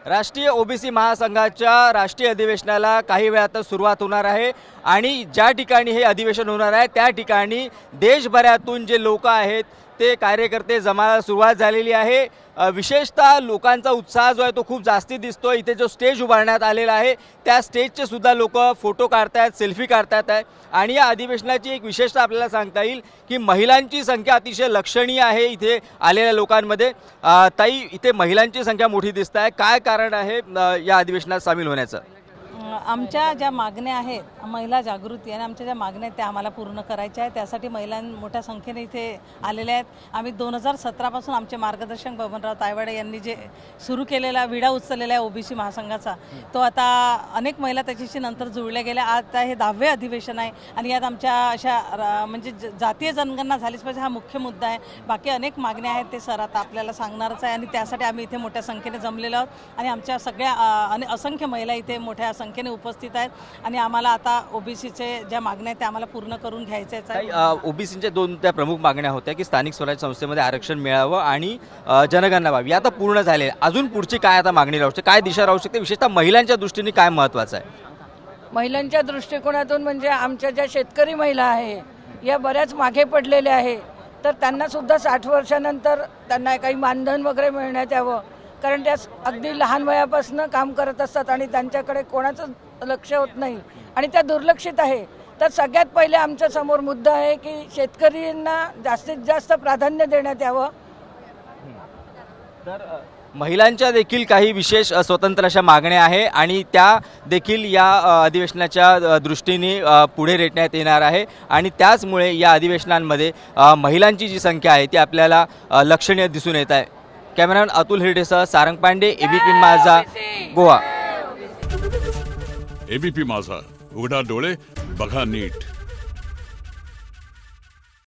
राष्ट्रीय ओबीसी महासंघाच्या राष्ट्रीय अधिवेशनाला काही वेळातच सुरुवात होणार आहे आणि ज्या ठिकाणी हे अधिवेशन होणार आहे त्या ठिकाणी देशभरातून जे लोक आहेत ते कार्यकर्ते जमायला सुरुवात झालेली आहे। विशेषतः लोकांचा उत्साह जो आहे तो खूप जास्ती दिसतो। इथे जो स्टेज उभारण्यात आलेला आहे त्या स्टेजचे सुद्धा लोक फोटो काढतात, सेल्फी काढतात आहे आणि या अधिवेशनाची एक विशेषता आपल्याला सांगता येईल की महिलांची संख्या अतिशय लक्षणीय आहे इथे आलेल्या लोकांमध्ये। ताई, इथे महिलांची संख्या मोठी दिसत आहे, काय कारण आहे या अधिवेशनात सामील होण्याचं? आमच्या ज्या मागण्या आहेत, महिला जागृती आणि आमच्या ज्या मागण्या आहेत त्या आम्हाला पूर्ण करायच्या आहेत, त्यासाठी महिला मोठ्या संख्येने इथे आलेल्या आहेत। आम्ही 2017 पासून आमचे मार्गदर्शक बबनराव तायवाडे यांनी जे सुरू केलेला विडा उचललेला आहे ओबीसी महासंघाचा, तो आता अनेक महिला त्याच्याशी नंतर जुळल्या गेल्या। आता हे 10वे अधिवेशन आहे आणि यात आमच्या अशा म्हणजे जातीय जनगणना झालीच पाहिजे हा मुख्य मुद्दा आहे। बाकी अनेक मागण्या आहेत ते सर आता आपल्याला सांगणारच आहे आणि त्यासाठी आम्ही इथे मोठ्या संख्येने जमलेलो आहोत आणि आमच्या सगळ्या असंख्य महिला इथे मोठ्या संख्येने उपस्थित आहेत आणि आम्हाला आता ओबीसीचे ज्या मागण्या आहेत त्या आम्हाला पूर्ण करून घ्यायच्याच आहे। ओबीसीच्या दोन त्या प्रमुख मागण्या होत्या की स्थानिक स्वराज्य संस्थेमध्ये आरक्षण मिळावं आणि जनगणना व्हावी, आता पूर्ण झाले। अजून पुढची काय आता मागणी राहू शकते, काय दिशा राहू शकते, विशेषतः महिलांच्या दृष्टीने काय महत्त्वाचं आहे? महिलांच्या दृष्टिकोनातून म्हणजे आमच्या ज्या शेतकरी महिला आहे या बऱ्याच मागे पडलेल्या आहे, तर त्यांना सुद्धा 60 वर्षानंतर त्यांना काही मानधन वगैरे मिळण्यात यावं, कारण त्या अगदी लहान वयापासून काम करत असतात आणि त्यांच्याकडे कोणाचं लक्ष होत नाही आणि त्या दुर्लक्षित आहे। तर सगळ्यात पहिले आमच्या समोर मुद्दा आहे की शेतकऱ्यांना जास्तीत जास्त प्राधान्य देण्यात यावं। तर महिलांच्या देखील काही विशेष स्वतंत्र अशा मागण्या आहे आणि त्या देखील या अधिवेशनाच्या दृष्टीने पुढे रेटण्यात येणार आहे आणि त्याचमुळे या अधिवेशनांमध्ये महिलांची जी संख्या आहे ती आपल्याला लक्षणीय दिसून येत आहे। कॅमेरामॅन अतुल हिरडेसह सारंग पांडे, एबीपी माझा, गोवा। एबीपी माझा, उघडा डोळे बघा नीट।